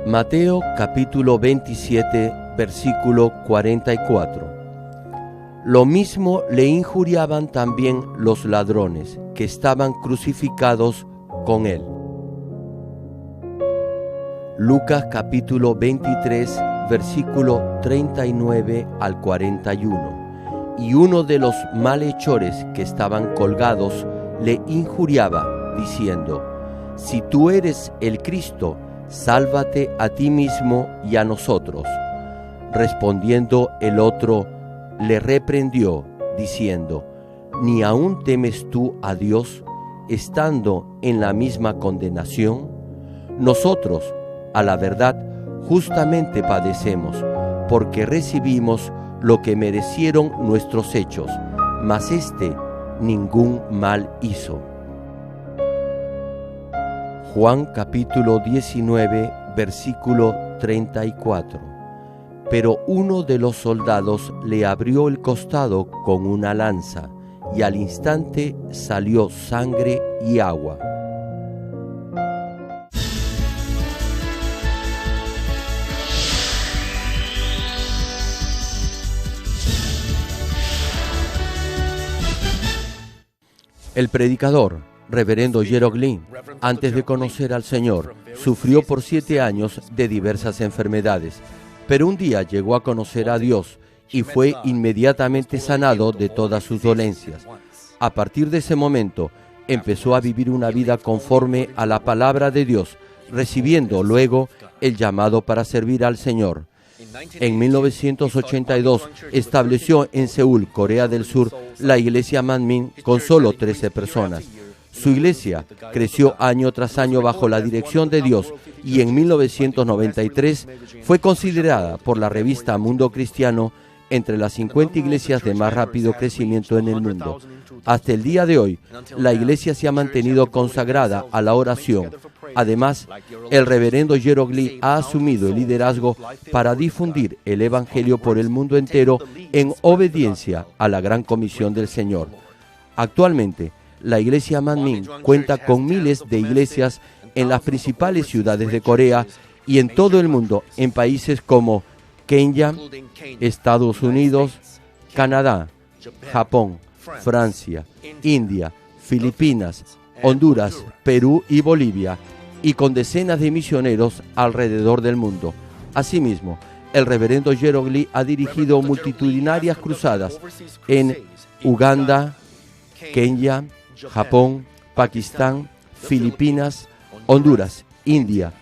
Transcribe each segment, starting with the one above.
Mateo capítulo 27, versículo 44. Lo mismo le injuriaban también los ladrones que estaban crucificados con él. Lucas capítulo 23, versículo 39 al 41. Y uno de los malhechores que estaban colgados le injuriaba, diciendo: Si tú eres el Cristo, sálvate a ti mismo y a nosotros. Respondiendo el otro, le reprendió, diciendo: ¿Ni aún temes tú a Dios, estando en la misma condenación? Nosotros, a la verdad, justamente padecemos, porque recibimos lo que merecieron nuestros hechos, mas éste ningún mal hizo. Juan capítulo 19, versículo 34. Pero uno de los soldados le abrió el costado con una lanza, y al instante salió sangre y agua. El predicador, reverendo Gerald Green, antes de conocer al Señor, sufrió por 7 años de diversas enfermedades, pero un día llegó a conocer a Dios y fue inmediatamente sanado de todas sus dolencias. A partir de ese momento, empezó a vivir una vida conforme a la palabra de Dios, recibiendo luego el llamado para servir al Señor. En 1982 estableció en Seúl, Corea del Sur, la iglesia Manmin con solo 13 personas. Su iglesia creció año tras año bajo la dirección de Dios y en 1993 fue considerada por la revista Mundo Cristiano entre las 50 iglesias de más rápido crecimiento en el mundo. Hasta el día de hoy, la iglesia se ha mantenido consagrada a la oración. Además, el reverendo Gerald Green ha asumido el liderazgo para difundir el Evangelio por el mundo entero en obediencia a la gran comisión del Señor. Actualmente, la iglesia Manmin cuenta con miles de iglesias en las principales ciudades de Corea y en todo el mundo, en países como Kenia, Estados Unidos, Canadá, Japón, Francia, India, Filipinas, Honduras, Perú y Bolivia, y con decenas de misioneros alrededor del mundo. Asimismo, el reverendo Gerald Green ha dirigido multitudinarias cruzadas en Uganda, Kenia, Japón, Pakistán, Filipinas, Honduras, India,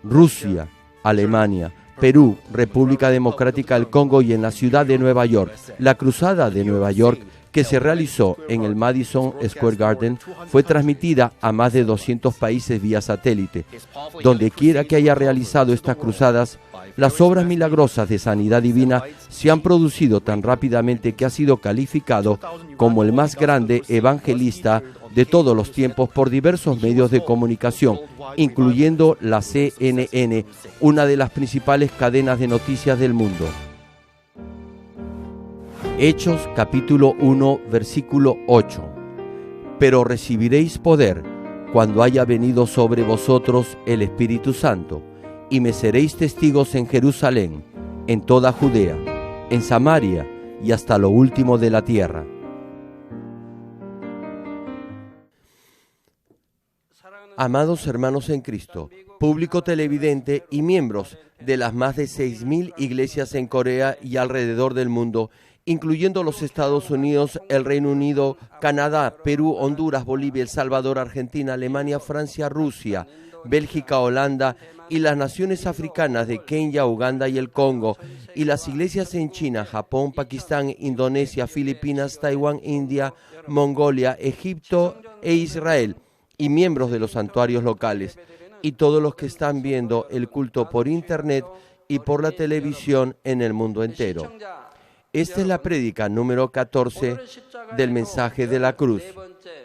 Rusia, Alemania, Perú, República Democrática del Congo y en la ciudad de Nueva York. La cruzada de Nueva York, que se realizó en el Madison Square Garden, fue transmitida a más de 200 países vía satélite. Donde quiera que haya realizado estas cruzadas, las obras milagrosas de sanidad divina se han producido tan rápidamente que ha sido calificado como el más grande evangelista de todos los tiempos por diversos medios de comunicación, incluyendo la CNN, una de las principales cadenas de noticias del mundo. Hechos capítulo 1, versículo 8. Pero recibiréis poder cuando haya venido sobre vosotros el Espíritu Santo, y me seréis testigos en Jerusalén, en toda Judea, en Samaria y hasta lo último de la tierra. Amados hermanos en Cristo, público televidente y miembros de las más de 6.000 iglesias en Corea y alrededor del mundo, incluyendo los Estados Unidos, el Reino Unido, Canadá, Perú, Honduras, Bolivia, El Salvador, Argentina, Alemania, Francia, Rusia, Bélgica, Holanda y las naciones africanas de Kenia, Uganda y el Congo, y las iglesias en China, Japón, Pakistán, Indonesia, Filipinas, Taiwán, India, Mongolia, Egipto e Israel, y miembros de los santuarios locales, y todos los que están viendo el culto por internet y por la televisión en el mundo entero. Esta es la prédica número 14 del mensaje de la cruz.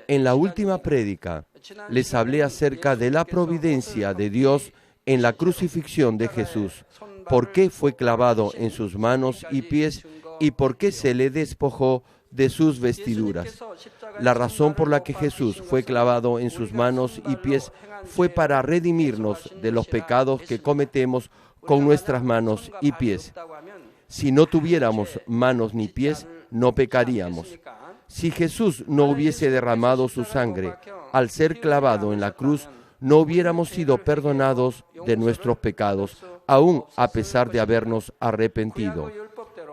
En la última prédica les hablé acerca de la providencia de Dios en la crucifixión de Jesús, por qué fue clavado en sus manos y pies y por qué se le despojó de sus vestiduras. La razón por la que Jesús fue clavado en sus manos y pies fue para redimirnos de los pecados que cometemos con nuestras manos y pies. Si no tuviéramos manos ni pies, no pecaríamos. Si Jesús no hubiese derramado su sangre al ser clavado en la cruz, no hubiéramos sido perdonados de nuestros pecados, aun a pesar de habernos arrepentido.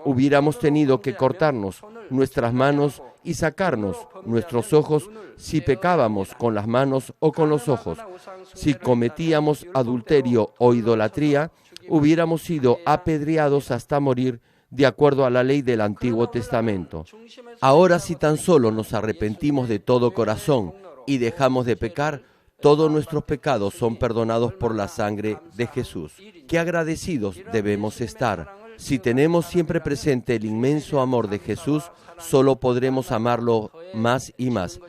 Hubiéramos tenido que cortarnos nuestras manos y sacarnos nuestros ojos si pecábamos con las manos o con los ojos. Si cometíamos adulterio o idolatría, hubiéramos sido apedreados hasta morir de acuerdo a la ley del Antiguo Testamento. Ahora, si tan solo nos arrepentimos de todo corazón y dejamos de pecar, todos nuestros pecados son perdonados por la sangre de Jesús. ¡Qué agradecidos debemos estar! Si tenemos siempre presente el inmenso amor de Jesús, solo podremos amarlo más y más.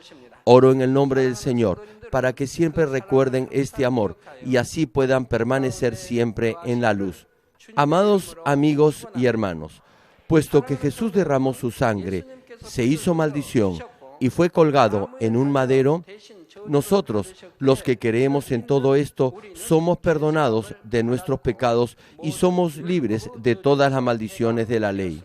Oro en el nombre del Señor para que siempre recuerden este amor y así puedan permanecer siempre en la luz. Amados amigos y hermanos, puesto que Jesús derramó su sangre, se hizo maldición y fue colgado en un madero, nosotros, los que creemos en todo esto, somos perdonados de nuestros pecados y somos libres de todas las maldiciones de la ley.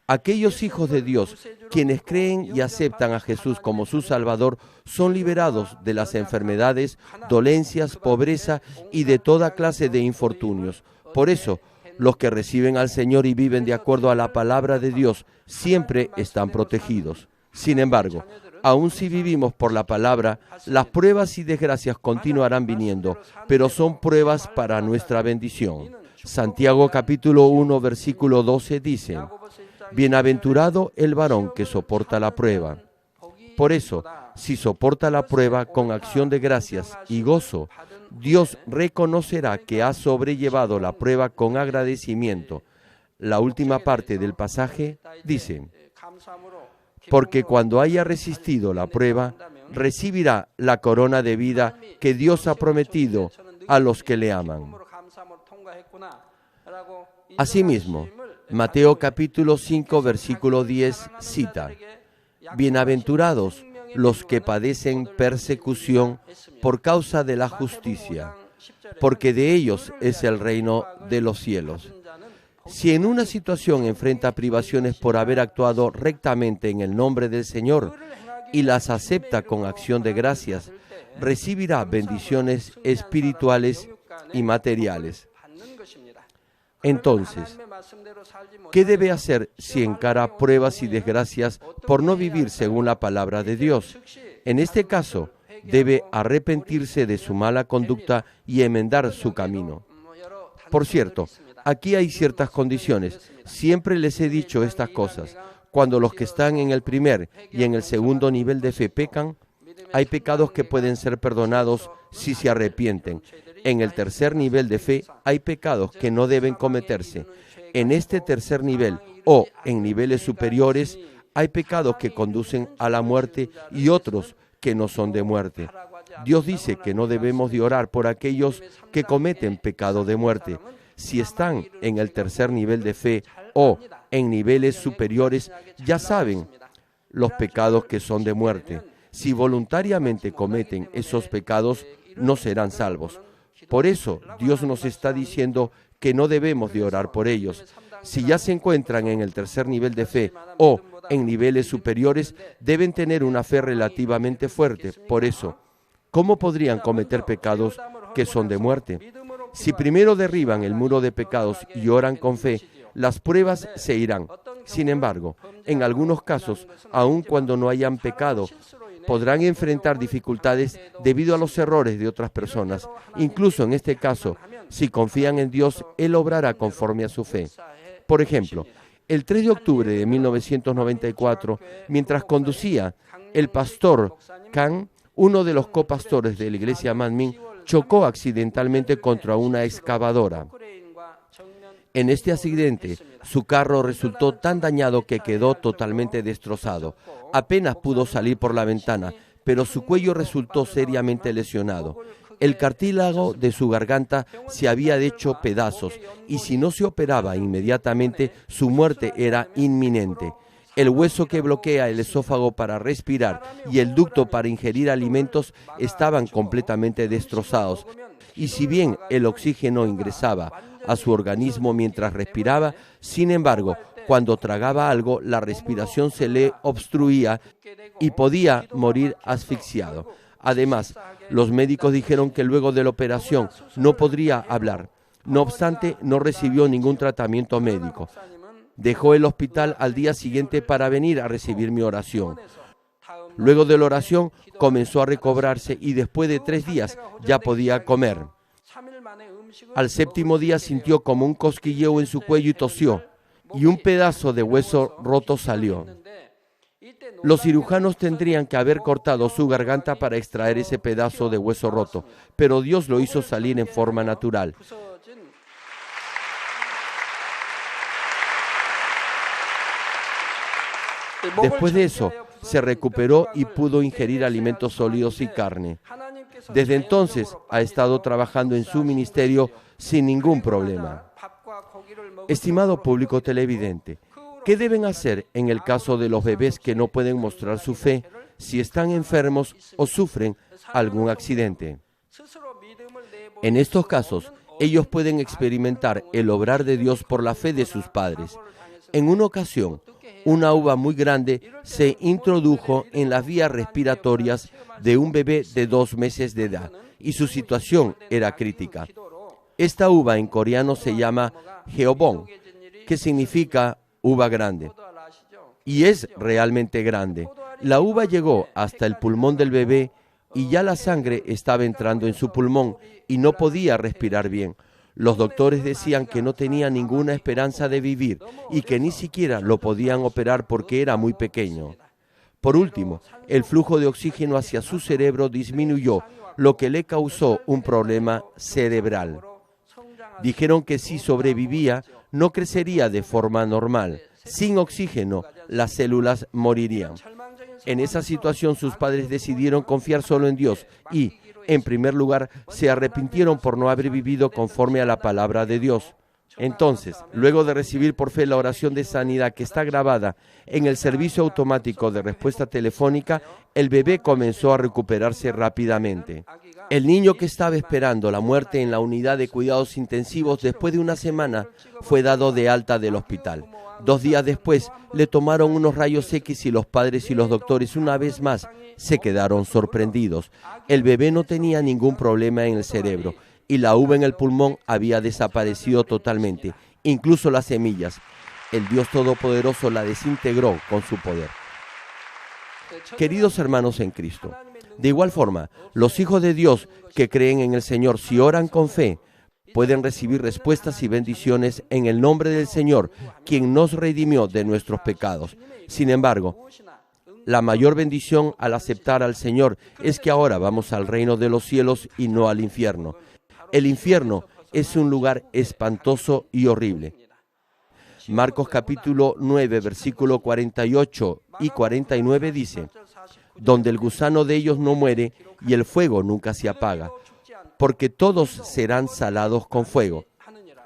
Aquellos hijos de Dios, quienes creen y aceptan a Jesús como su Salvador, son liberados de las enfermedades, dolencias, pobreza y de toda clase de infortunios. Por eso, los que reciben al Señor y viven de acuerdo a la palabra de Dios siempre están protegidos. Sin embargo, aun si vivimos por la palabra, las pruebas y desgracias continuarán viniendo, pero son pruebas para nuestra bendición. Santiago capítulo 1, versículo 12 dice: Bienaventurado el varón que soporta la prueba. Por eso, si soporta la prueba con acción de gracias y gozo, Dios reconocerá que ha sobrellevado la prueba con agradecimiento. La última parte del pasaje dice: porque cuando haya resistido la prueba, recibirá la corona de vida que Dios ha prometido a los que le aman. Asimismo, Mateo capítulo 5, versículo 10 cita: Bienaventurados los que padecen persecución por causa de la justicia, porque de ellos es el reino de los cielos. Si en una situación enfrenta privaciones por haber actuado rectamente en el nombre del Señor y las acepta con acción de gracias, recibirá bendiciones espirituales y materiales. Entonces, ¿qué debe hacer si encara pruebas y desgracias por no vivir según la palabra de Dios? En este caso, debe arrepentirse de su mala conducta y enmendar su camino. Por cierto, aquí hay ciertas condiciones. Siempre les he dicho estas cosas. Cuando los que están en el primer y en el segundo nivel de fe pecan, hay pecados que pueden ser perdonados si se arrepienten. En el tercer nivel de fe hay pecados que no deben cometerse. En este tercer nivel o en niveles superiores hay pecados que conducen a la muerte y otros que no son de muerte. Dios dice que no debemos de orar por aquellos que cometen pecado de muerte. Si están en el tercer nivel de fe o en niveles superiores, ya saben los pecados que son de muerte. Si voluntariamente cometen esos pecados, no serán salvos. Por eso, Dios nos está diciendo que no debemos de orar por ellos. Si ya se encuentran en el tercer nivel de fe o en niveles superiores, deben tener una fe relativamente fuerte. Por eso, ¿cómo podrían cometer pecados que son de muerte? Si primero derriban el muro de pecados y oran con fe, las pruebas se irán. Sin embargo, en algunos casos, aun cuando no hayan pecado, podrán enfrentar dificultades debido a los errores de otras personas. Incluso en este caso, si confían en Dios, Él obrará conforme a su fe. Por ejemplo, el 3 de octubre de 1994, mientras conducía, el pastor Kang, uno de los copastores de la iglesia Manmin, chocó accidentalmente contra una excavadora. En este accidente, su carro resultó tan dañado que quedó totalmente destrozado. Apenas pudo salir por la ventana, pero su cuello resultó seriamente lesionado. El cartílago de su garganta se había hecho pedazos y si no se operaba inmediatamente, su muerte era inminente. El hueso que bloquea el esófago para respirar y el ducto para ingerir alimentos estaban completamente destrozados. Y si bien el oxígeno ingresaba a su organismo mientras respiraba, sin embargo, cuando tragaba algo, la respiración se le obstruía y podía morir asfixiado. Además, los médicos dijeron que luego de la operación no podría hablar. No obstante, no recibió ningún tratamiento médico. Dejó el hospital al día siguiente para venir a recibir mi oración. Luego de la oración comenzó a recobrarse y después de 3 días ya podía comer. Al 7º día sintió como un cosquilleo en su cuello y tosió, y un pedazo de hueso roto salió. Los cirujanos tendrían que haber cortado su garganta para extraer ese pedazo de hueso roto, pero Dios lo hizo salir en forma natural. Después de eso, se recuperó y pudo ingerir alimentos sólidos y carne. Desde entonces ha estado trabajando en su ministerio sin ningún problema. Estimado público televidente, ¿qué deben hacer en el caso de los bebés que no pueden mostrar su fe si están enfermos o sufren algún accidente? En estos casos, ellos pueden experimentar el obrar de Dios por la fe de sus padres. En una ocasión, una uva muy grande se introdujo en las vías respiratorias de un bebé de 2 meses de edad y su situación era crítica. Esta uva en coreano se llama Jeobong, que significa uva grande, y es realmente grande. La uva llegó hasta el pulmón del bebé y ya la sangre estaba entrando en su pulmón y no podía respirar bien. Los doctores decían que no tenía ninguna esperanza de vivir y que ni siquiera lo podían operar porque era muy pequeño. Por último, el flujo de oxígeno hacia su cerebro disminuyó, lo que le causó un problema cerebral. Dijeron que si sobrevivía, no crecería de forma normal. Sin oxígeno, las células morirían. En esa situación, sus padres decidieron confiar solo en Dios y, en primer lugar, se arrepintieron por no haber vivido conforme a la palabra de Dios. Entonces, luego de recibir por fe la oración de sanidad que está grabada en el servicio automático de respuesta telefónica, el bebé comenzó a recuperarse rápidamente. El niño que estaba esperando la muerte en la unidad de cuidados intensivos después de una semana fue dado de alta del hospital. 2 días después le tomaron unos rayos X y los padres y los doctores una vez más se quedaron sorprendidos. El bebé no tenía ningún problema en el cerebro y la uva en el pulmón había desaparecido totalmente, incluso las semillas. El Dios Todopoderoso la desintegró con su poder. Queridos hermanos en Cristo, de igual forma, los hijos de Dios que creen en el Señor, si oran con fe, pueden recibir respuestas y bendiciones en el nombre del Señor, quien nos redimió de nuestros pecados. Sin embargo, la mayor bendición al aceptar al Señor es que ahora vamos al reino de los cielos y no al infierno. El infierno es un lugar espantoso y horrible. Marcos capítulo 9, versículo 48 y 49 dice: donde el gusano de ellos no muere y el fuego nunca se apaga, porque todos serán salados con fuego.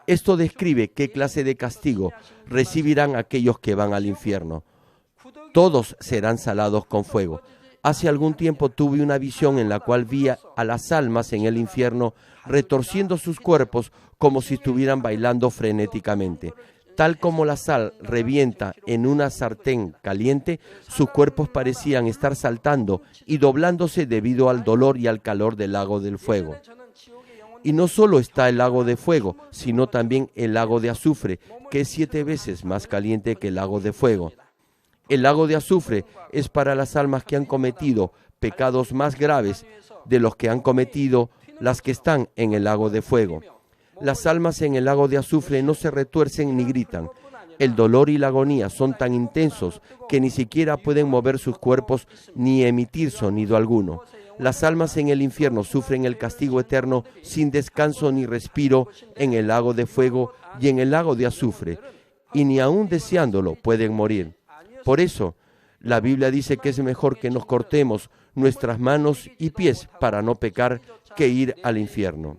Esto describe qué clase de castigo recibirán aquellos que van al infierno. Todos serán salados con fuego. Hace algún tiempo tuve una visión en la cual vi a las almas en el infierno retorciendo sus cuerpos como si estuvieran bailando frenéticamente. Tal como la sal revienta en una sartén caliente, sus cuerpos parecían estar saltando y doblándose debido al dolor y al calor del lago del fuego. Y no solo está el lago de fuego, sino también el lago de azufre, que es 7 veces más caliente que el lago de fuego. El lago de azufre es para las almas que han cometido pecados más graves de los que han cometido las que están en el lago de fuego. Las almas en el lago de azufre no se retuercen ni gritan. El dolor y la agonía son tan intensos que ni siquiera pueden mover sus cuerpos ni emitir sonido alguno. Las almas en el infierno sufren el castigo eterno sin descanso ni respiro en el lago de fuego y en el lago de azufre, y ni aun deseándolo pueden morir. Por eso, la Biblia dice que es mejor que nos cortemos nuestras manos y pies para no pecar que ir al infierno.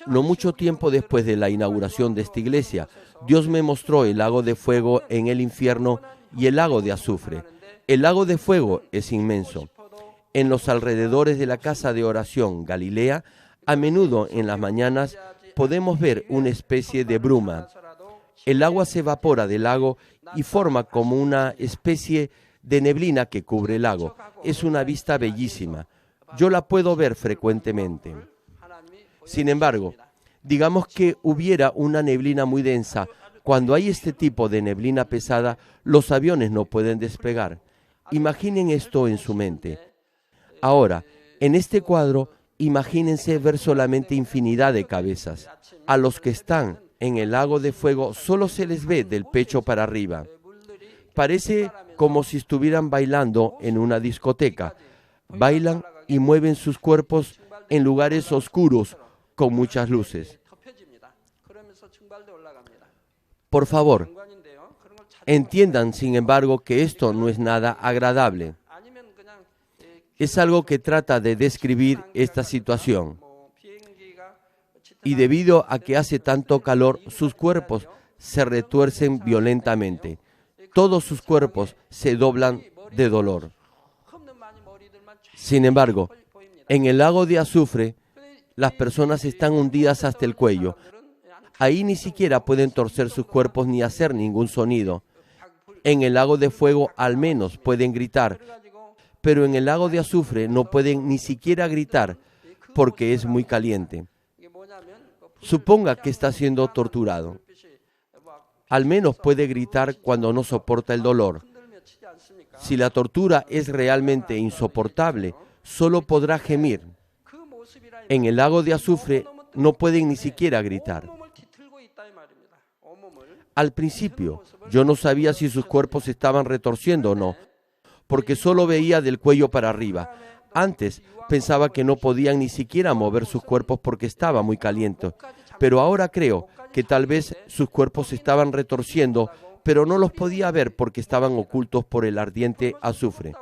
No mucho tiempo después de la inauguración de esta iglesia, Dios me mostró el lago de fuego en el infierno y el lago de azufre. El lago de fuego es inmenso. En los alrededores de la casa de oración Galilea, a menudo en las mañanas podemos ver una especie de bruma. El agua se evapora del lago y forma como una especie de neblina que cubre el lago. Es una vista bellísima. Yo la puedo ver frecuentemente. Sin embargo, digamos que hubiera una neblina muy densa. Cuando hay este tipo de neblina pesada, los aviones no pueden despegar. Imaginen esto en su mente. Ahora, en este cuadro, imagínense ver solamente infinidad de cabezas. A los que están en el lago de fuego solo se les ve del pecho para arriba. Parece como si estuvieran bailando en una discoteca. Bailan y mueven sus cuerpos en lugares oscuros con muchas luces. Por favor, entiendan, sin embargo, que esto no es nada agradable. Es algo que trata de describir esta situación. Y debido a que hace tanto calor, sus cuerpos se retuercen violentamente. Todos sus cuerpos se doblan de dolor. Sin embargo, en el lago de azufre, las personas están hundidas hasta el cuello. Ahí ni siquiera pueden torcer sus cuerpos ni hacer ningún sonido. En el lago de fuego al menos pueden gritar, pero en el lago de azufre no pueden ni siquiera gritar porque es muy caliente. Suponga que está siendo torturado. Al menos puede gritar cuando no soporta el dolor. Si la tortura es realmente insoportable, solo podrá gemir. En el lago de azufre no pueden ni siquiera gritar. Al principio, yo no sabía si sus cuerpos se estaban retorciendo o no, porque solo veía del cuello para arriba. Antes pensaba que no podían ni siquiera mover sus cuerpos porque estaba muy caliente, pero ahora creo que tal vez sus cuerpos se estaban retorciendo, pero no los podía ver porque estaban ocultos por el ardiente azufre.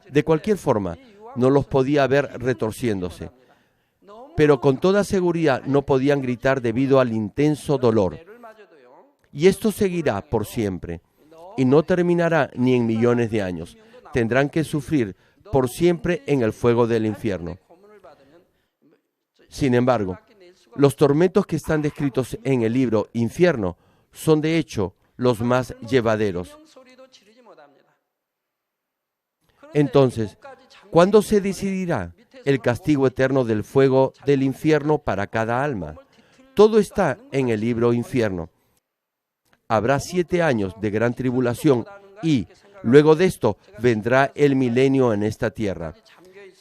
De cualquier forma, no los podía ver retorciéndose, pero con toda seguridad no podían gritar debido al intenso dolor. Y esto seguirá por siempre, y no terminará ni en millones de años. Tendrán que sufrir por siempre en el fuego del infierno. Sin embargo, los tormentos que están descritos en el libro Infierno son de hecho los más llevaderos. Entonces, ¿cuándo se decidirá el castigo eterno del fuego del infierno para cada alma? Todo está en el libro Infierno. Habrá 7 años de gran tribulación y, luego de esto, vendrá el milenio en esta tierra.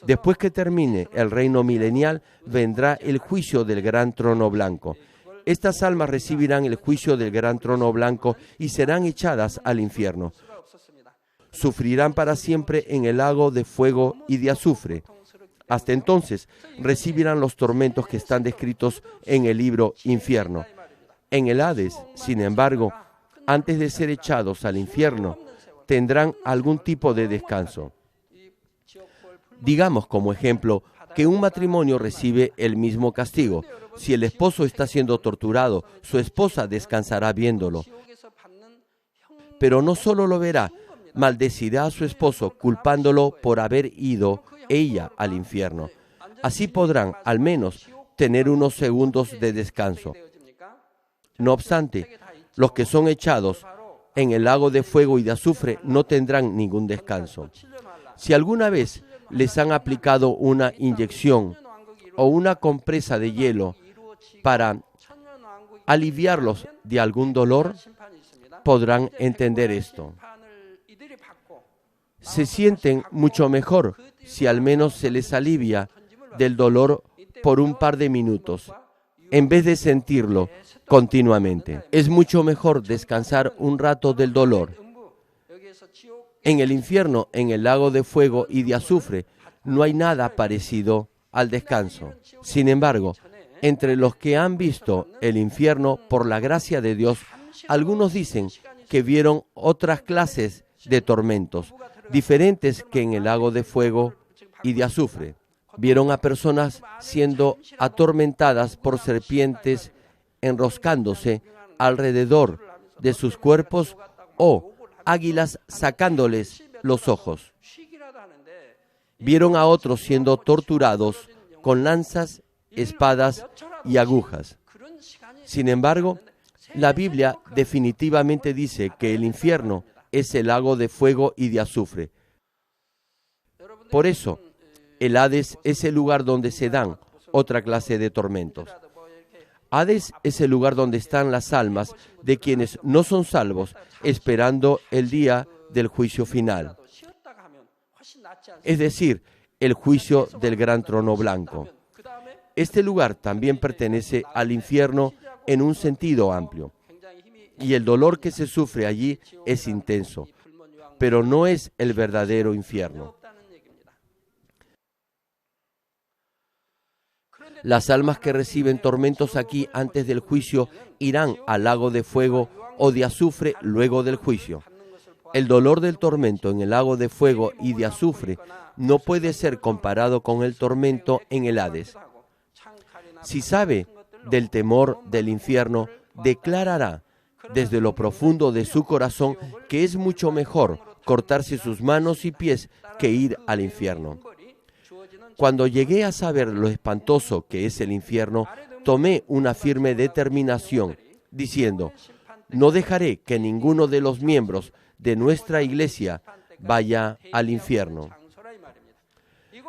Después que termine el reino milenial, vendrá el juicio del gran trono blanco. Estas almas recibirán el juicio del gran trono blanco y serán echadas al infierno. Sufrirán para siempre en el lago de fuego y de azufre. Hasta entonces recibirán los tormentos que están descritos en el libro Infierno. En el Hades, sin embargo, antes de ser echados al infierno, tendrán algún tipo de descanso. Digamos como ejemplo que un matrimonio recibe el mismo castigo. Si el esposo está siendo torturado, su esposa descansará viéndolo. Pero no solo lo verá, maldecirá a su esposo culpándolo por haber ido ella al infierno. Así podrán, al menos, tener unos segundos de descanso. No obstante, los que son echados en el lago de fuego y de azufre no tendrán ningún descanso. Si alguna vez les han aplicado una inyección o una compresa de hielo para aliviarlos de algún dolor, podrán entender esto. Se sienten mucho mejor si al menos se les alivia del dolor por un par de minutos, en vez de sentirlo continuamente. Es mucho mejor descansar un rato del dolor. En el infierno, en el lago de fuego y de azufre, no hay nada parecido al descanso. Sin embargo, entre los que han visto el infierno por la gracia de Dios, algunos dicen que vieron otras clases de tormentos, diferentes que en el lago de fuego y de azufre. Vieron a personas siendo atormentadas por serpientes enroscándose alrededor de sus cuerpos o águilas sacándoles los ojos. Vieron a otros siendo torturados con lanzas, espadas y agujas. Sin embargo, la Biblia definitivamente dice que el infierno es el lago de fuego y de azufre. Por eso, el Hades es el lugar donde se dan otra clase de tormentos. Hades es el lugar donde están las almas de quienes no son salvos, esperando el día del juicio final. Es decir, el juicio del gran trono blanco. Este lugar también pertenece al infierno en un sentido amplio. Y el dolor que se sufre allí es intenso, pero no es el verdadero infierno. Las almas que reciben tormentos aquí antes del juicio irán al lago de fuego o de azufre luego del juicio. El dolor del tormento en el lago de fuego y de azufre no puede ser comparado con el tormento en el Hades. Si sabe del temor del infierno, declarará desde lo profundo de su corazón que es mucho mejor cortarse sus manos y pies que ir al infierno. Cuando llegué a saber lo espantoso que es el infierno, tomé una firme determinación, diciendo, no dejaré que ninguno de los miembros de nuestra iglesia vaya al infierno.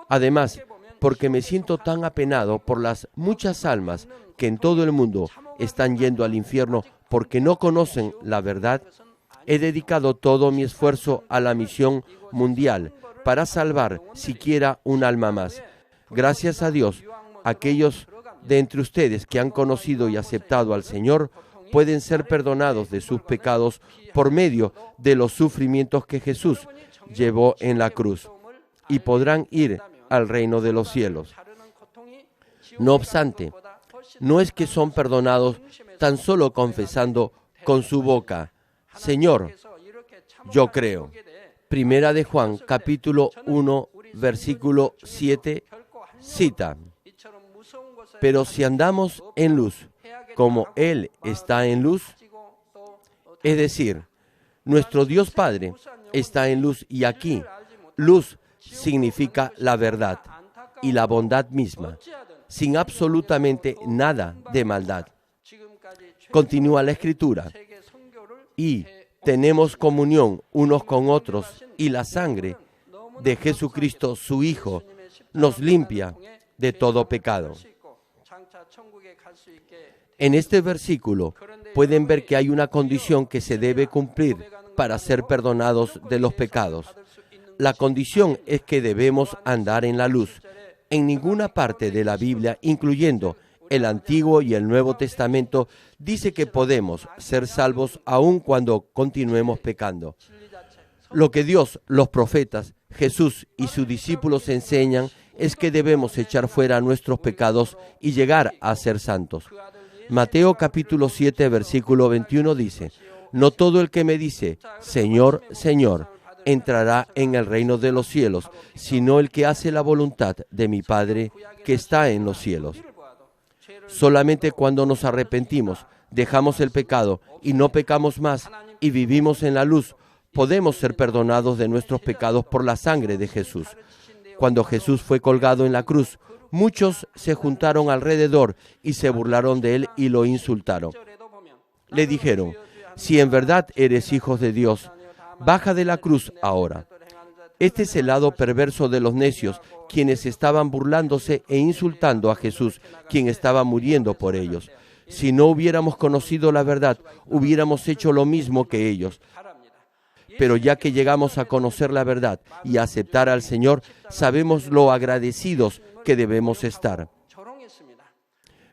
Además, porque me siento tan apenado por las muchas almas que en todo el mundo están yendo al infierno porque no conocen la verdad, he dedicado todo mi esfuerzo a la misión mundial para salvar siquiera un alma más. Gracias a Dios, aquellos de entre ustedes que han conocido y aceptado al Señor pueden ser perdonados de sus pecados por medio de los sufrimientos que Jesús llevó en la cruz y podrán ir al reino de los cielos. No obstante, no es que son perdonados tan solo confesando con su boca, Señor, yo creo. Primera de Juan, capítulo 1, versículo 7, cita, pero si andamos en luz, como Él está en luz, es decir, nuestro Dios Padre está en luz y aquí, luz significa la verdad y la bondad misma, sin absolutamente nada de maldad. Continúa la Escritura, y tenemos comunión unos con otros, y la sangre de Jesucristo, su Hijo, nos limpia de todo pecado. En este versículo pueden ver que hay una condición que se debe cumplir para ser perdonados de los pecados. La condición es que debemos andar en la luz. En ninguna parte de la Biblia, incluyendo el Antiguo y el Nuevo Testamento, dice que podemos ser salvos aun cuando continuemos pecando. Lo que Dios, los profetas, Jesús y sus discípulos enseñan es que debemos echar fuera nuestros pecados y llegar a ser santos. Mateo capítulo 7, versículo 21 dice, no todo el que me dice, Señor, Señor, entrará en el reino de los cielos, sino el que hace la voluntad de mi Padre que está en los cielos. Solamente cuando nos arrepentimos, dejamos el pecado y no pecamos más y vivimos en la luz, podemos ser perdonados de nuestros pecados por la sangre de Jesús. Cuando Jesús fue colgado en la cruz, muchos se juntaron alrededor y se burlaron de él y lo insultaron. Le dijeron, si en verdad eres hijo de Dios, baja de la cruz ahora. Este es el lado perverso de los necios, quienes estaban burlándose e insultando a Jesús, quien estaba muriendo por ellos. Si no hubiéramos conocido la verdad, hubiéramos hecho lo mismo que ellos. Pero ya que llegamos a conocer la verdad y a aceptar al Señor, sabemos lo agradecidos que debemos estar.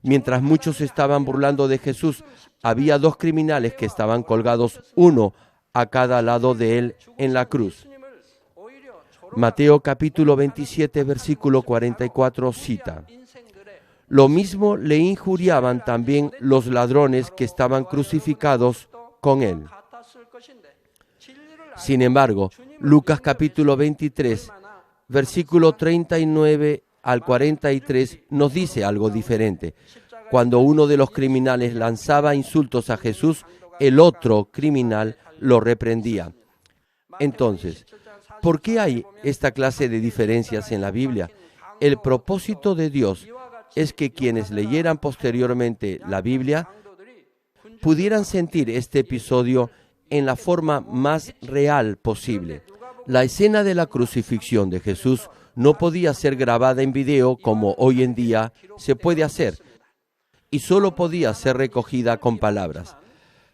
Mientras muchos estaban burlando de Jesús, había dos criminales que estaban colgados, uno a cada lado de él en la cruz. Mateo capítulo 27, versículo 44 cita, lo mismo le injuriaban también los ladrones que estaban crucificados con él. Sin embargo, Lucas capítulo 23, versículo 39 al 43 nos dice algo diferente. Cuando uno de los criminales lanzaba insultos a Jesús, el otro criminal lo reprendía. Entonces, ¿por qué hay esta clase de diferencias en la Biblia? El propósito de Dios es que quienes leyeran posteriormente la Biblia pudieran sentir este episodio en la forma más real posible. La escena de la crucifixión de Jesús no podía ser grabada en video como hoy en día se puede hacer, y solo podía ser recogida con palabras.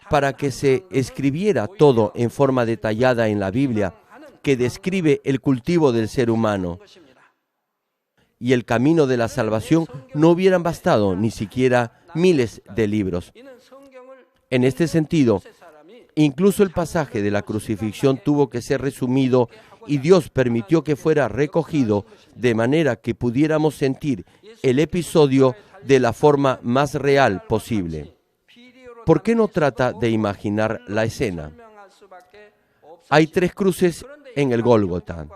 Para que se escribiera todo en forma detallada en la Biblia, que describe el cultivo del ser humano y el camino de la salvación, no hubieran bastado ni siquiera miles de libros. En este sentido, incluso el pasaje de la crucifixión tuvo que ser resumido y Dios permitió que fuera recogido de manera que pudiéramos sentir el episodio de la forma más real posible. ¿Por qué no trata de imaginar la escena? Hay 3 cruces en el Gólgota,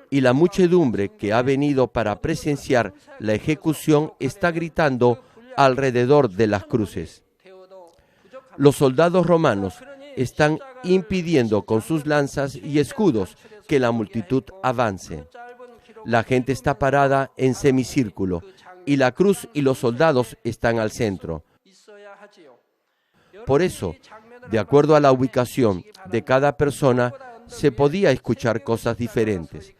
y la muchedumbre que ha venido para presenciar la ejecución está gritando alrededor de las cruces. Los soldados romanos están impidiendo con sus lanzas y escudos que la multitud avance. La gente está parada en semicírculo y la cruz y los soldados están al centro. Por eso, de acuerdo a la ubicación de cada persona, se podía escuchar cosas diferentes.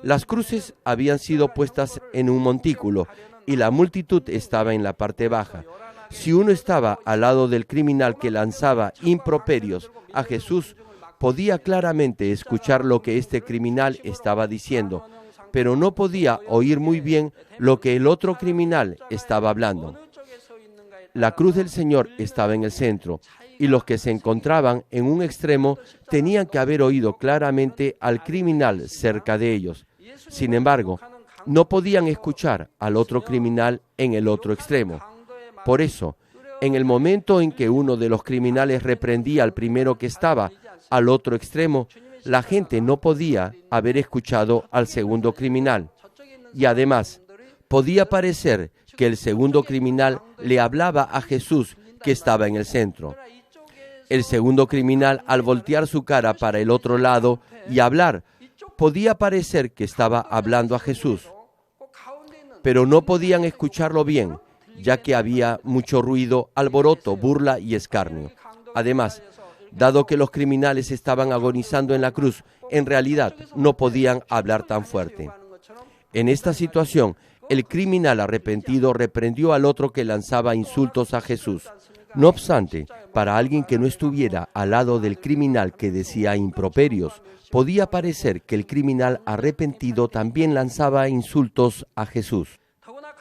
Las cruces habían sido puestas en un montículo y la multitud estaba en la parte baja. Si uno estaba al lado del criminal que lanzaba improperios a Jesús, podía claramente escuchar lo que este criminal estaba diciendo, pero no podía oír muy bien lo que el otro criminal estaba hablando. La cruz del Señor estaba en el centro, y los que se encontraban en un extremo tenían que haber oído claramente al criminal cerca de ellos. Sin embargo, no podían escuchar al otro criminal en el otro extremo. Por eso, en el momento en que uno de los criminales reprendía al primero que estaba al otro extremo, la gente no podía haber escuchado al segundo criminal. Y además, podía parecer que el segundo criminal le hablaba a Jesús, que estaba en el centro. El segundo criminal, al voltear su cara para el otro lado y hablar, podía parecer que estaba hablando a Jesús, pero no podían escucharlo bien, ya que había mucho ruido, alboroto, burla y escarnio. Además, dado que los criminales estaban agonizando en la cruz, en realidad no podían hablar tan fuerte. En esta situación, el criminal arrepentido reprendió al otro que lanzaba insultos a Jesús. No obstante, para alguien que no estuviera al lado del criminal que decía improperios, podía parecer que el criminal arrepentido también lanzaba insultos a Jesús.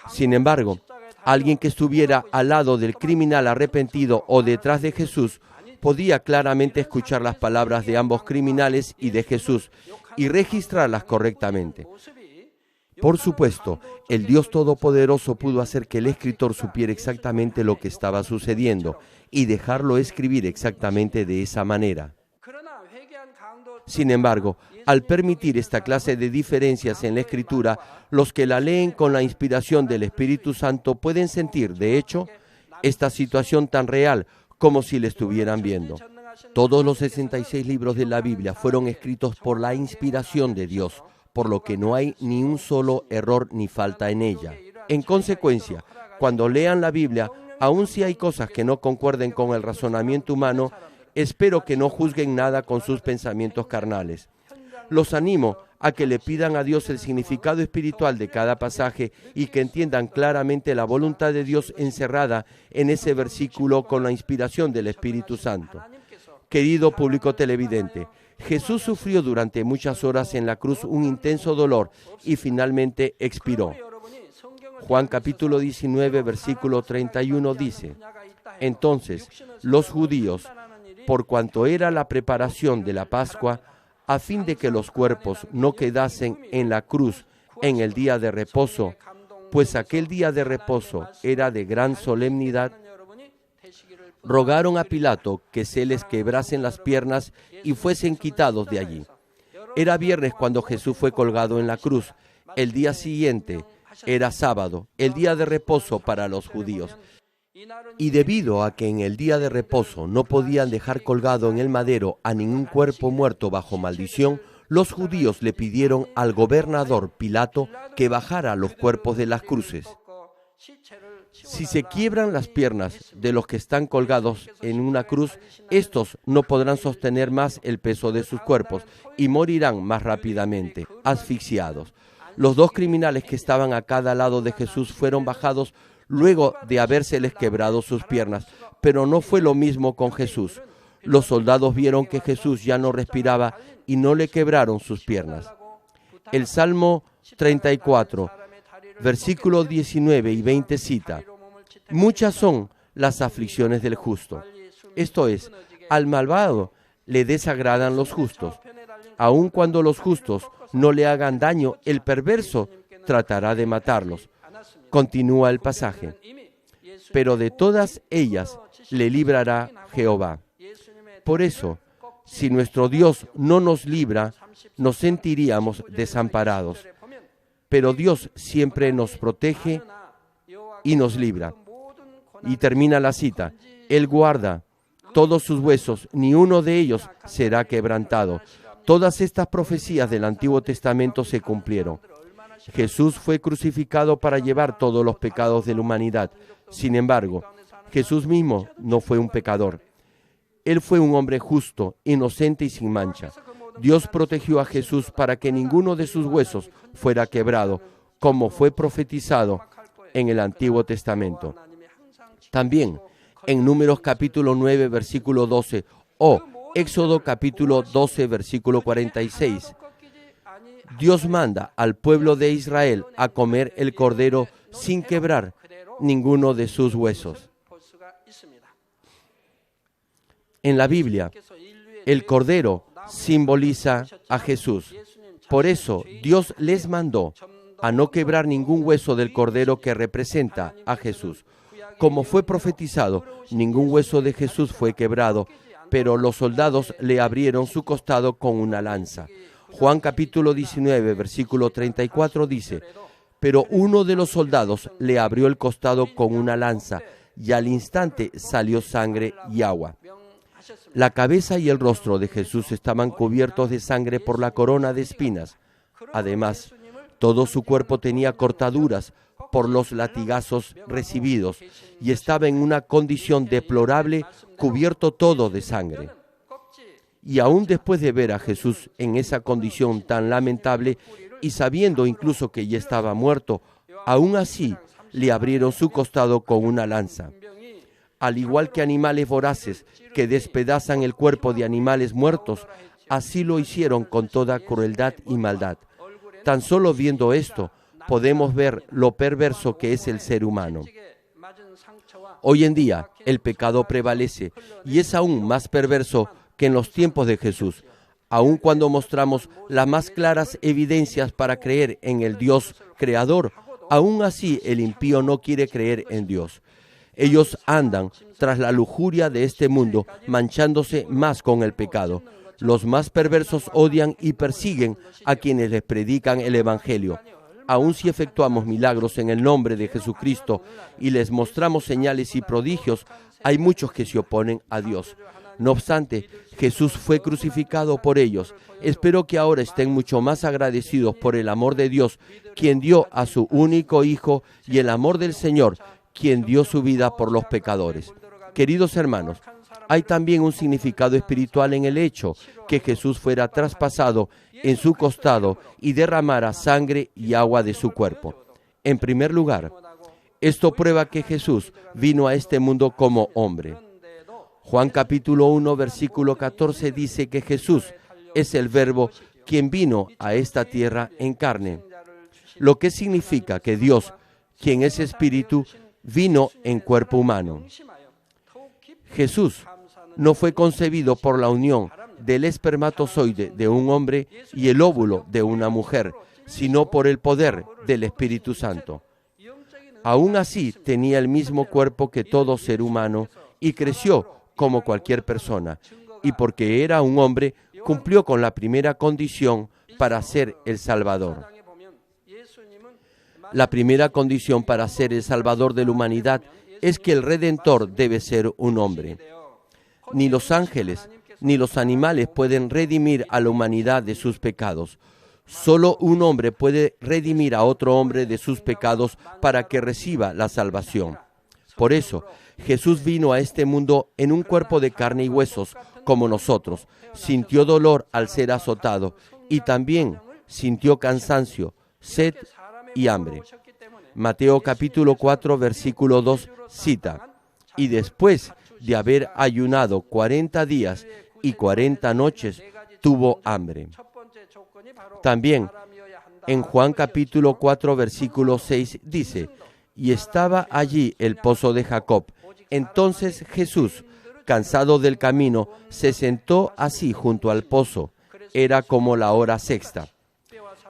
Sin embargo, alguien que estuviera al lado del criminal arrepentido o detrás de Jesús podía claramente escuchar las palabras de ambos criminales y de Jesús y registrarlas correctamente. Por supuesto, el Dios Todopoderoso pudo hacer que el escritor supiera exactamente lo que estaba sucediendo y dejarlo escribir exactamente de esa manera. Sin embargo, al permitir esta clase de diferencias en la Escritura, los que la leen con la inspiración del Espíritu Santo pueden sentir, de hecho, esta situación tan real como si la estuvieran viendo. Todos los 66 libros de la Biblia fueron escritos por la inspiración de Dios, por lo que no hay ni un solo error ni falta en ella. En consecuencia, cuando lean la Biblia, aun si hay cosas que no concuerden con el razonamiento humano, espero que no juzguen nada con sus pensamientos carnales. Los animo a que le pidan a Dios el significado espiritual de cada pasaje y que entiendan claramente la voluntad de Dios encerrada en ese versículo con la inspiración del Espíritu Santo. Querido público televidente, Jesús sufrió durante muchas horas en la cruz un intenso dolor y finalmente expiró. Juan capítulo 19, versículo 31 dice: Entonces los judíos, por cuanto era la preparación de la Pascua, a fin de que los cuerpos no quedasen en la cruz en el día de reposo, pues aquel día de reposo era de gran solemnidad, rogaron a Pilato que se les quebrasen las piernas y fuesen quitados de allí. Era viernes cuando Jesús fue colgado en la cruz, El día siguiente era sábado, el día de reposo para los judíos. Y debido a que en el día de reposo no podían dejar colgado en el madero a ningún cuerpo muerto bajo maldición, los judíos le pidieron al gobernador Pilato que bajara los cuerpos de las cruces. Si se quiebran las piernas de los que están colgados en una cruz, estos no podrán sostener más el peso de sus cuerpos y morirán más rápidamente, asfixiados. Los dos criminales que estaban a cada lado de Jesús fueron bajados luego de habérseles quebrado sus piernas, pero no fue lo mismo con Jesús. Los soldados vieron que Jesús ya no respiraba y no le quebraron sus piernas. El Salmo 34, versículos 19 y 20 cita: muchas son las aflicciones del justo. Esto es, al malvado le desagradan los justos. Aun cuando los justos no le hagan daño, el perverso tratará de matarlos. Continúa el pasaje. Pero de todas ellas le librará Jehová. Por eso, si nuestro Dios no nos libra, nos sentiríamos desamparados. Pero Dios siempre nos protege y nos libra. Y termina la cita: Él guarda todos sus huesos, ni uno de ellos será quebrantado. Todas estas profecías del Antiguo Testamento se cumplieron. Jesús fue crucificado para llevar todos los pecados de la humanidad. Sin embargo, Jesús mismo no fue un pecador. Él fue un hombre justo, inocente y sin mancha. Dios protegió a Jesús para que ninguno de sus huesos fuera quebrado, como fue profetizado en el Antiguo Testamento. También en Números capítulo 9, versículo 12, o Éxodo capítulo 12, versículo 46, Dios manda al pueblo de Israel a comer el cordero sin quebrar ninguno de sus huesos. En la Biblia, el cordero simboliza a Jesús. Por eso, Dios les mandó a no quebrar ningún hueso del cordero que representa a Jesús. Como fue profetizado, ningún hueso de Jesús fue quebrado, pero los soldados le abrieron su costado con una lanza. Juan capítulo 19, versículo 34 dice: pero uno de los soldados le abrió el costado con una lanza, y al instante salió sangre y agua. La cabeza y el rostro de Jesús estaban cubiertos de sangre por la corona de espinas. Además, todo su cuerpo tenía cortaduras por los latigazos recibidos, y estaba en una condición deplorable, cubierto todo de sangre. Y aún después de ver a Jesús en esa condición tan lamentable, y sabiendo incluso que ya estaba muerto, aún así le abrieron su costado con una lanza. Al igual que animales voraces que despedazan el cuerpo de animales muertos, así lo hicieron con toda crueldad y maldad. Tan solo viendo esto, podemos ver lo perverso que es el ser humano. Hoy en día, el pecado prevalece y es aún más perverso que en los tiempos de Jesús. Aun cuando mostramos las más claras evidencias para creer en el Dios creador, aún así el impío no quiere creer en Dios. Ellos andan tras la lujuria de este mundo, manchándose más con el pecado. Los más perversos odian y persiguen a quienes les predican el Evangelio. Aun si efectuamos milagros en el nombre de Jesucristo y les mostramos señales y prodigios, hay muchos que se oponen a Dios. No obstante, Jesús fue crucificado por ellos. Espero que ahora estén mucho más agradecidos por el amor de Dios, quien dio a su único Hijo, y el amor del Señor, quien dio su vida por los pecadores. Queridos hermanos, hay también un significado espiritual en el hecho que Jesús fuera traspasado en su costado y derramara sangre y agua de su cuerpo. En primer lugar, esto prueba que Jesús vino a este mundo como hombre. Juan capítulo 1, versículo 14 dice que Jesús es el Verbo quien vino a esta tierra en carne, lo que significa que Dios, quien es Espíritu, vino en cuerpo humano. Jesús no fue concebido por la unión del espermatozoide de un hombre y el óvulo de una mujer, sino por el poder del Espíritu Santo. Aún así, tenía el mismo cuerpo que todo ser humano y creció como cualquier persona, y porque era un hombre, cumplió con la primera condición para ser el Salvador. La primera condición para ser el Salvador de la humanidad es que el Redentor debe ser un hombre. Ni los ángeles ni los animales pueden redimir a la humanidad de sus pecados. Solo un hombre puede redimir a otro hombre de sus pecados para que reciba la salvación. Por eso, Jesús vino a este mundo en un cuerpo de carne y huesos, como nosotros. Sintió dolor al ser azotado y también sintió cansancio, sed y hambre. Mateo capítulo 4, versículo 2 cita: y después de haber ayunado 40 días y 40 noches, tuvo hambre. También en Juan capítulo 4, versículo 6 dice: y estaba allí el pozo de Jacob. Entonces Jesús, cansado del camino, se sentó así junto al pozo. Era como la hora sexta.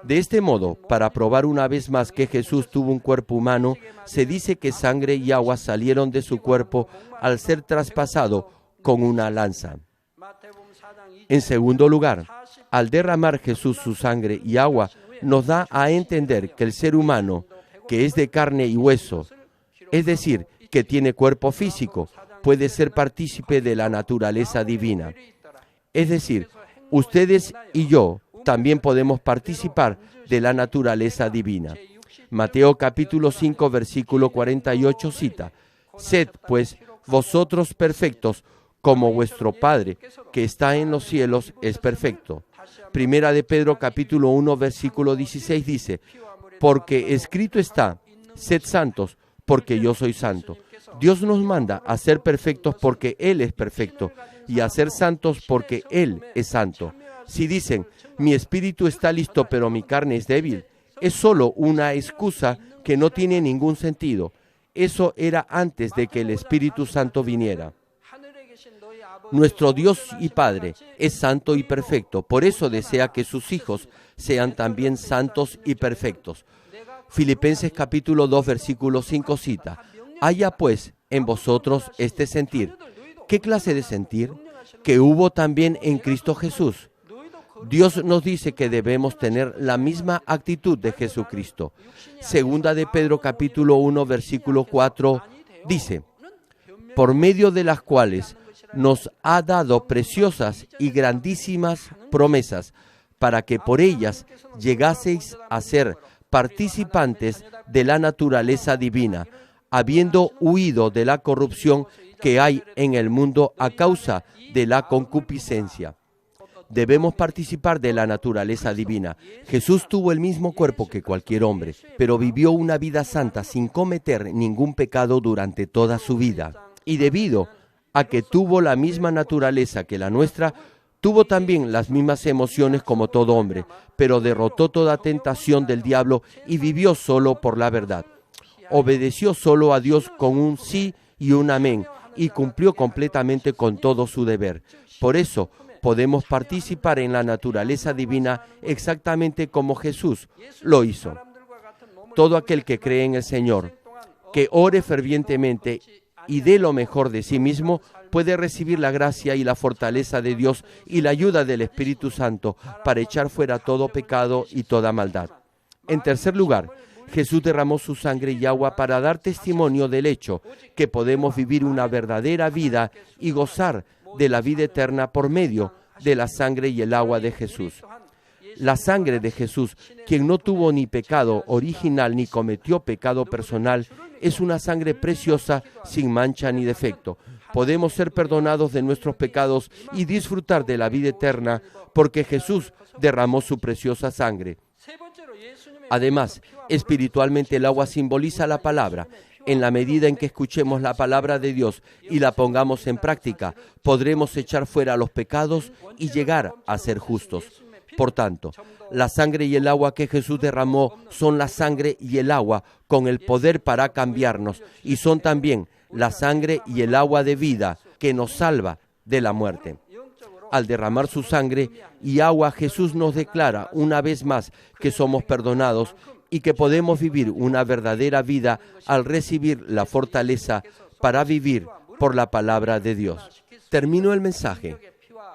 De este modo, para probar una vez más que Jesús tuvo un cuerpo humano, se dice que sangre y agua salieron de su cuerpo al ser traspasado con una lanza. En segundo lugar, al derramar Jesús su sangre y agua, nos da a entender que el ser humano, que es de carne y hueso, es decir, que tiene cuerpo físico, puede ser partícipe de la naturaleza divina. Es decir, ustedes y yo también podemos participar de la naturaleza divina. Mateo capítulo 5, versículo 48 cita: sed, pues, vosotros perfectos, como vuestro Padre, que está en los cielos, es perfecto. Primera de Pedro capítulo 1, versículo 16 dice: porque escrito está, sed santos, porque yo soy santo. Dios nos manda a ser perfectos porque Él es perfecto, y a ser santos porque Él es santo. Si dicen, mi espíritu está listo, pero mi carne es débil, es solo una excusa que no tiene ningún sentido. Eso era antes de que el Espíritu Santo viniera. Nuestro Dios y Padre es santo y perfecto, por eso desea que sus hijos sean también santos y perfectos. Filipenses capítulo 2, versículo 5 cita: haya pues en vosotros este sentir. ¿Qué clase de sentir? Que hubo también en Cristo Jesús. Dios nos dice que debemos tener la misma actitud de Jesucristo. Segunda de Pedro capítulo 1, versículo 4 dice: por medio de las cuales nos ha dado preciosas y grandísimas promesas, para que por ellas llegaseis a ser participantes de la naturaleza divina, habiendo huido de la corrupción que hay en el mundo a causa de la concupiscencia. Debemos participar de la naturaleza divina. Jesús tuvo el mismo cuerpo que cualquier hombre, pero vivió una vida santa sin cometer ningún pecado durante toda su vida. Y debido a que tuvo la misma naturaleza que la nuestra, tuvo también las mismas emociones como todo hombre, pero derrotó toda tentación del diablo y vivió solo por la verdad. Obedeció solo a Dios con un sí y un amén, y cumplió completamente con todo su deber. Por eso, podemos participar en la naturaleza divina exactamente como Jesús lo hizo. Todo aquel que cree en el Señor, que ore fervientemente y dé lo mejor de sí mismo, puede recibir la gracia y la fortaleza de Dios y la ayuda del Espíritu Santo para echar fuera todo pecado y toda maldad. En tercer lugar, Jesús derramó su sangre y agua para dar testimonio del hecho que podemos vivir una verdadera vida y gozar de la vida eterna por medio de la sangre y el agua de Jesús. La sangre de Jesús, quien no tuvo ni pecado original ni cometió pecado personal, es una sangre preciosa, sin mancha ni defecto. Podemos ser perdonados de nuestros pecados y disfrutar de la vida eterna porque Jesús derramó su preciosa sangre. Además, espiritualmente el agua simboliza la palabra. En la medida en que escuchemos la palabra de Dios y la pongamos en práctica, podremos echar fuera los pecados y llegar a ser justos. Por tanto, la sangre y el agua que Jesús derramó son la sangre y el agua con el poder para cambiarnos, y son también la sangre y el agua de vida que nos salva de la muerte. Al derramar su sangre y agua, Jesús nos declara una vez más que somos perdonados y que podemos vivir una verdadera vida al recibir la fortaleza para vivir por la palabra de Dios. Termino el mensaje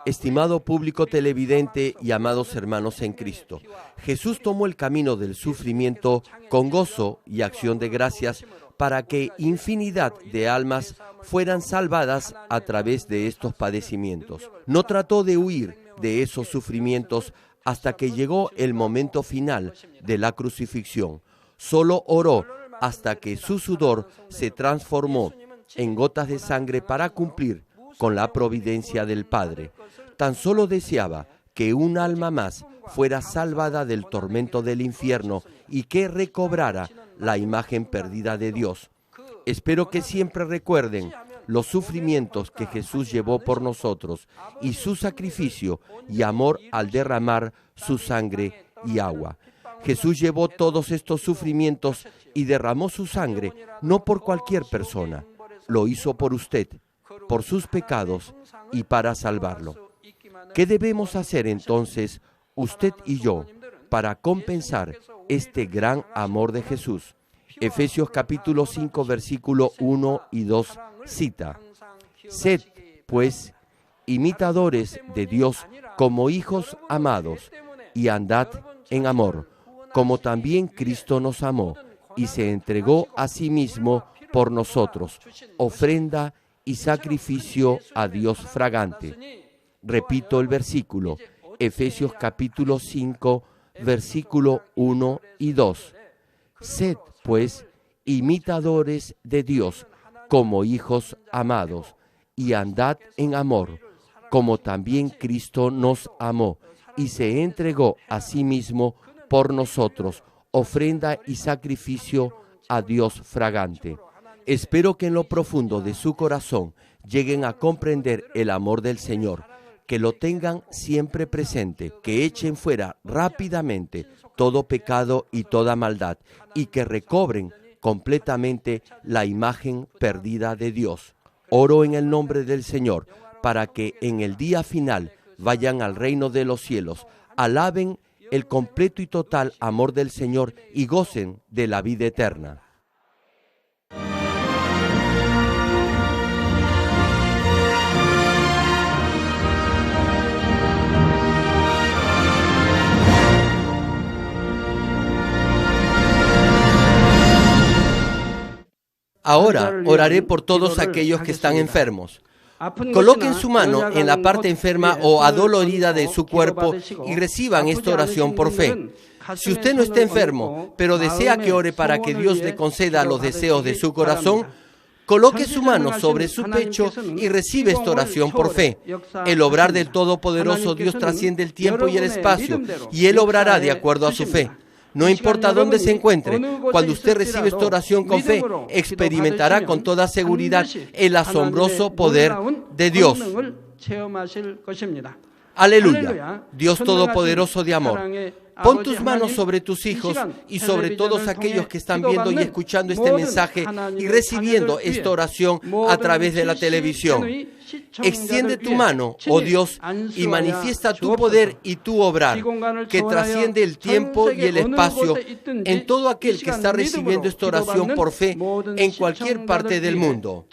Estimado público televidente y amados hermanos en Cristo, Jesús tomó el camino del sufrimiento con gozo y acción de gracias para que infinidad de almas fueran salvadas a través de estos padecimientos. No trató de huir de esos sufrimientos hasta que llegó el momento final de la crucifixión. Solo oró hasta que su sudor se transformó en gotas de sangre para cumplir con la providencia del Padre. Tan solo deseaba que un alma más fuera salvada del tormento del infierno y que recobrara la imagen perdida de Dios. Espero que siempre recuerden los sufrimientos que Jesús llevó por nosotros y su sacrificio y amor al derramar su sangre y agua. Jesús llevó todos estos sufrimientos y derramó su sangre no por cualquier persona. Lo hizo por usted, por sus pecados y para salvarlo. ¿Qué debemos hacer entonces, usted y yo, para compensar este gran amor de Jesús? Efesios capítulo 5, versículo 1 y 2 cita: Sed, pues, imitadores de Dios como hijos amados, y andad en amor, como también Cristo nos amó, y se entregó a sí mismo por nosotros, ofrenda y sacrificio a Dios fragante. Repito el versículo, Efesios capítulo 5, versículo 1 y 2. Sed, pues, imitadores de Dios como hijos amados, y andad en amor, como también Cristo nos amó, y se entregó a sí mismo por nosotros, ofrenda y sacrificio a Dios fragante. Espero que en lo profundo de su corazón lleguen a comprender el amor del Señor, que lo tengan siempre presente, que echen fuera rápidamente todo pecado y toda maldad, y que recobren completamente la imagen perdida de Dios. Oro en el nombre del Señor, para que en el día final vayan al reino de los cielos, alaben el completo y total amor del Señor y gocen de la vida eterna. Ahora oraré por todos aquellos que están enfermos. Coloquen su mano en la parte enferma o adolorida de su cuerpo y reciban esta oración por fe. Si usted no está enfermo, pero desea que ore para que Dios le conceda los deseos de su corazón, coloque su mano sobre su pecho y recibe esta oración por fe. El obrar del Todopoderoso Dios trasciende el tiempo y el espacio, y Él obrará de acuerdo a su fe. No importa dónde se encuentre, cuando usted recibe esta oración con fe, experimentará con toda seguridad el asombroso poder de Dios. Aleluya, Dios Todopoderoso de amor. Pon tus manos sobre tus hijos y sobre todos aquellos que están viendo y escuchando este mensaje y recibiendo esta oración a través de la televisión. Extiende tu mano, oh Dios, y manifiesta tu poder y tu obrar, que trasciende el tiempo y el espacio, en todo aquel que está recibiendo esta oración por fe en cualquier parte del mundo.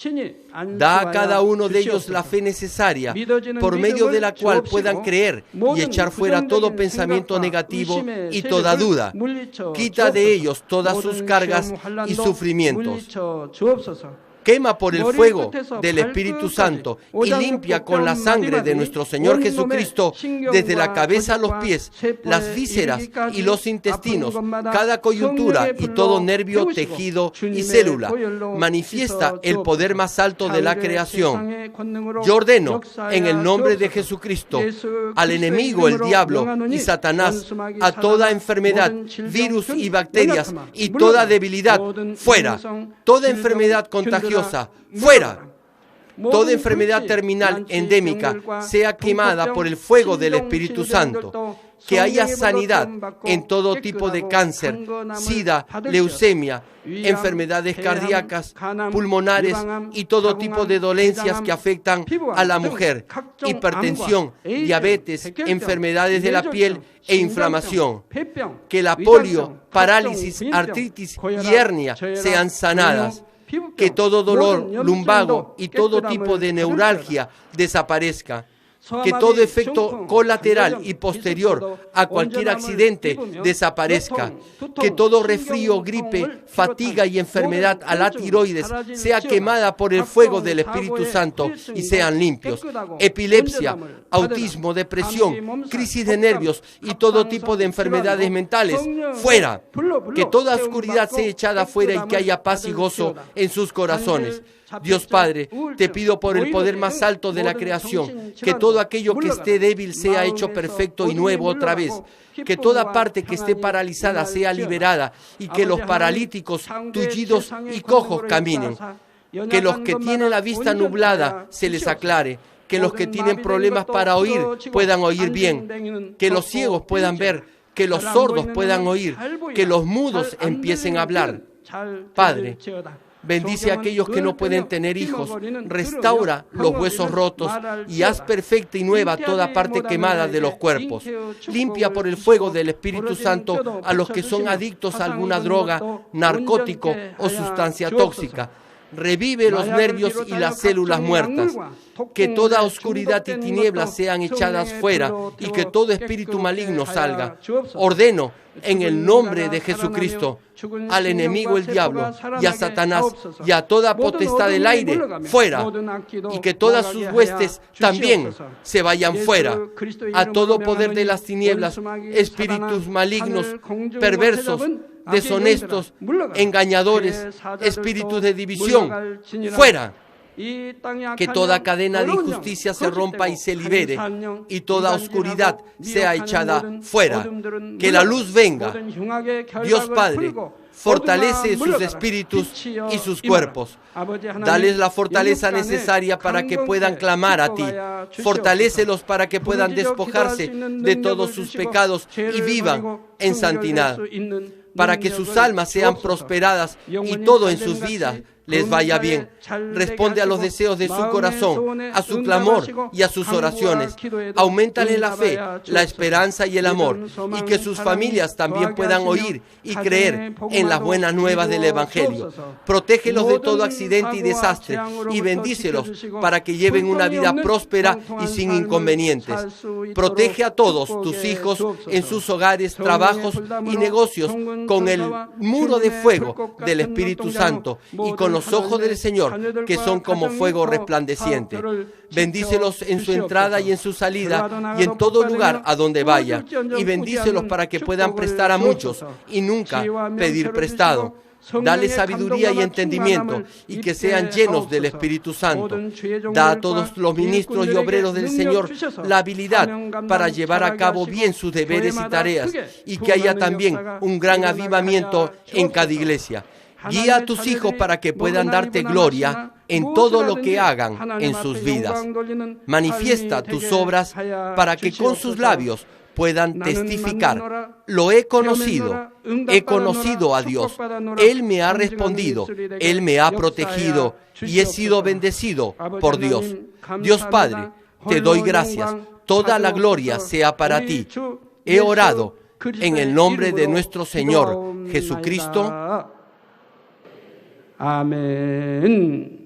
Da a cada uno de ellos la fe necesaria, por medio de la cual puedan creer y echar fuera todo pensamiento negativo y toda duda. Quita de ellos todas sus cargas y sufrimientos. Quema por el fuego del Espíritu Santo y limpia con la sangre de nuestro Señor Jesucristo desde la cabeza a los pies, las vísceras y los intestinos, cada coyuntura y todo nervio, tejido y célula. Manifiesta el poder más alto de la creación. Yo ordeno en el nombre de Jesucristo al enemigo, el diablo y Satanás, a toda enfermedad, virus y bacterias y toda debilidad, fuera. Toda enfermedad contagiosa, fuera. Toda enfermedad terminal endémica sea quemada por el fuego del Espíritu Santo. Que haya sanidad en todo tipo de cáncer, sida, leucemia, enfermedades cardíacas, pulmonares y todo tipo de dolencias que afectan a la mujer, hipertensión, diabetes, enfermedades de la piel e inflamación. Que la polio, parálisis, artritis y hernia sean sanadas. Que todo dolor lumbago y todo tipo de neuralgia desaparezca. que todo efecto colateral y posterior a cualquier accidente desaparezca, que todo resfrío, gripe, fatiga y enfermedad a la tiroides sea quemada por el fuego del Espíritu Santo y sean limpios. Epilepsia, autismo, depresión, crisis de nervios y todo tipo de enfermedades mentales, fuera. Que toda oscuridad sea echada fuera y que haya paz y gozo en sus corazones. Dios Padre, te pido por el poder más alto de la creación, que todo aquello que esté débil sea hecho perfecto y nuevo otra vez, que toda parte que esté paralizada sea liberada y que los paralíticos, tullidos y cojos caminen, que los que tienen la vista nublada se les aclare, que los que tienen problemas para oír puedan oír bien, que los ciegos puedan ver, que los sordos puedan oír, que los mudos empiecen a hablar. Padre, bendice a aquellos que no pueden tener hijos, restaura los huesos rotos y haz perfecta y nueva toda parte quemada de los cuerpos. Limpia por el fuego del Espíritu Santo a los que son adictos a alguna droga, narcótico o sustancia tóxica. Revive los nervios y las células muertas. Que toda oscuridad y tinieblas sean echadas fuera y que todo espíritu maligno salga. Ordeno en el nombre de Jesucristo al enemigo el diablo y a Satanás y a toda potestad del aire fuera, y que todas sus huestes también se vayan fuera. A todo poder de las tinieblas, espíritus malignos, perversos, deshonestos, engañadores, espíritus de división, fuera. Que toda cadena de injusticia se rompa y se libere, y toda oscuridad sea echada fuera. Que la luz venga. Dios Padre, fortalece sus espíritus y sus cuerpos. Dales la fortaleza necesaria para que puedan clamar a ti. Fortalécelos para que puedan despojarse de todos sus pecados y vivan en santidad. Para que sus almas sean prosperadas y todo en sus vidas les vaya bien. Responde a los deseos de su corazón, a su clamor y a sus oraciones. Auméntale la fe, la esperanza y el amor, y que sus familias también puedan oír y creer en las buenas nuevas del Evangelio. Protégelos de todo accidente y desastre y bendícelos para que lleven una vida próspera y sin inconvenientes. Protege a todos tus hijos en sus hogares, trabajos y negocios con el muro de fuego del Espíritu Santo y con los ojos del Señor, que son como fuego resplandeciente. Bendícelos en su entrada y en su salida y en todo lugar a donde vaya, y bendícelos para que puedan prestar a muchos y nunca pedir prestado. Dale sabiduría y entendimiento y que sean llenos del Espíritu Santo. Da a todos los ministros y obreros del Señor la habilidad para llevar a cabo bien sus deberes y tareas, y que haya también un gran avivamiento en cada iglesia. Guía a tus hijos para que puedan darte gloria en todo lo que hagan en sus vidas. Manifiesta tus obras para que con sus labios puedan testificar: lo he conocido a Dios, Él me ha respondido, Él me ha protegido y he sido bendecido por Dios. Dios Padre, te doy gracias, toda la gloria sea para ti. He orado en el nombre de nuestro Señor Jesucristo. Amén.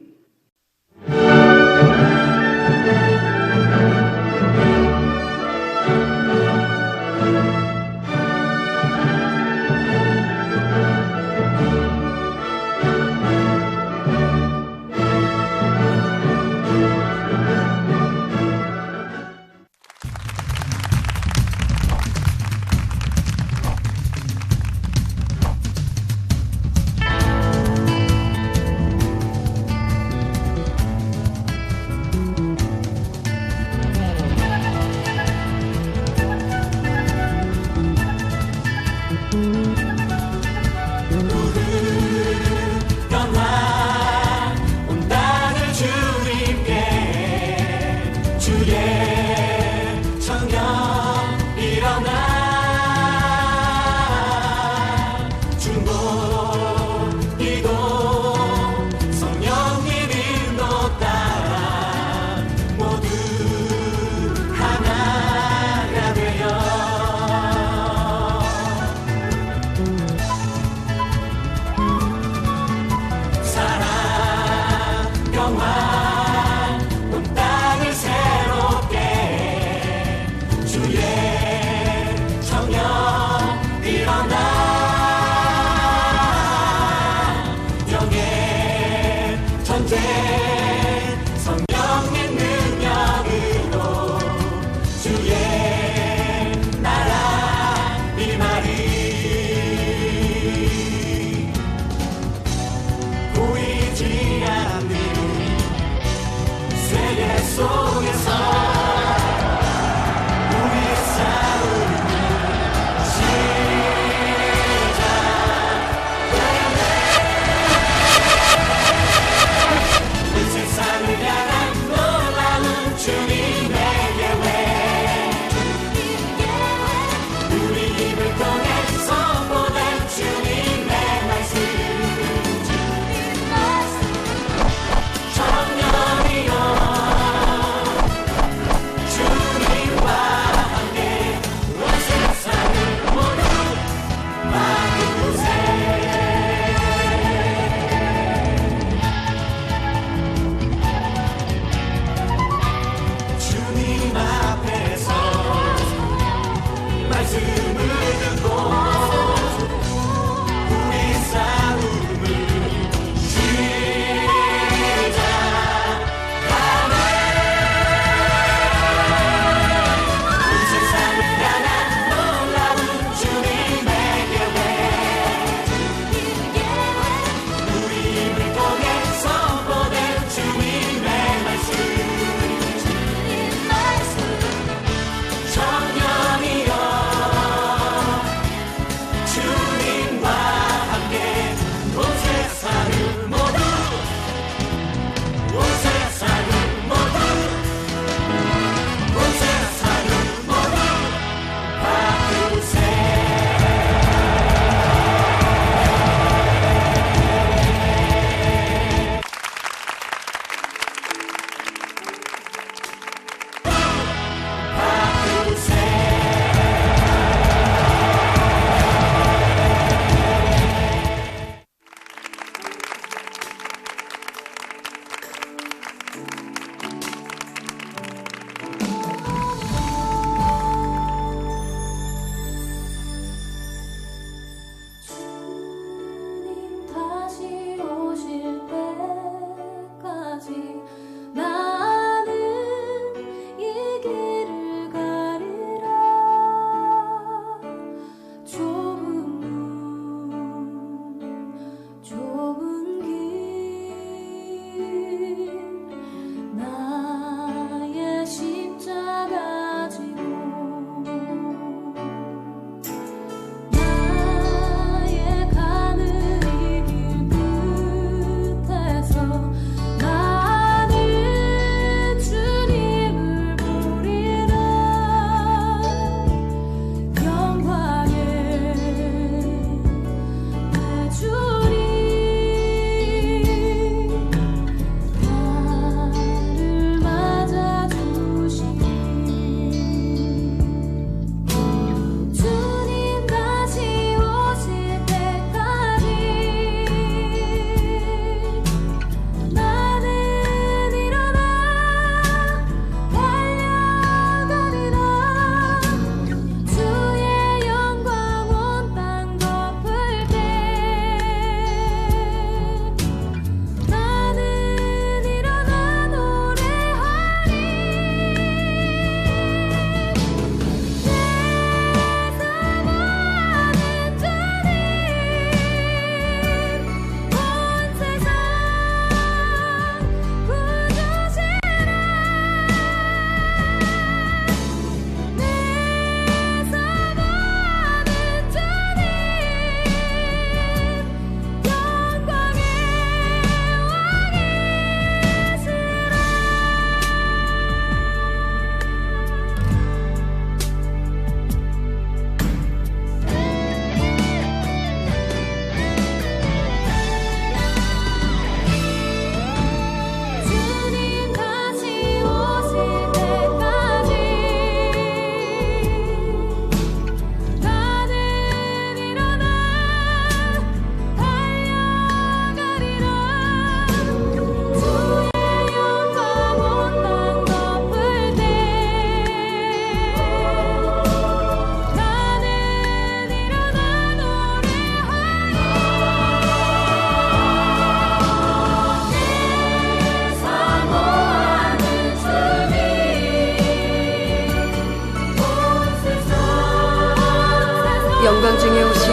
영광 중에 오실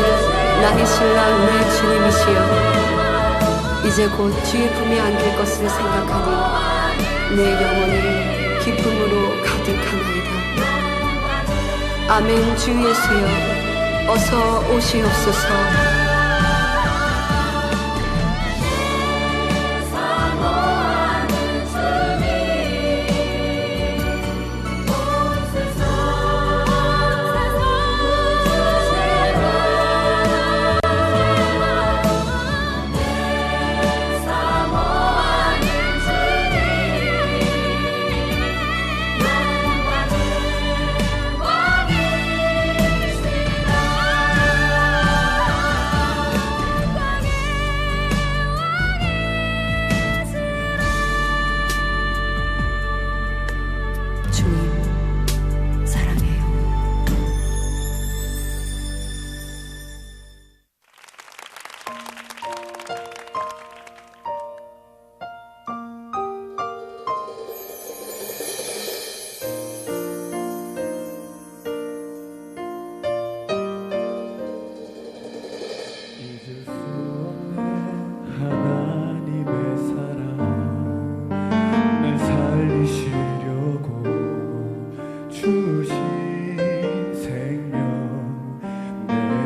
나의 신랑 내 주님이시여, 이제 곧 주의 품에 안길 것을 생각하니 내 영혼이 기쁨으로 가득하나이다. 아멘. 주 예수여, 어서 오시옵소서.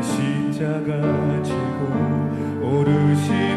십자가 지고 오르시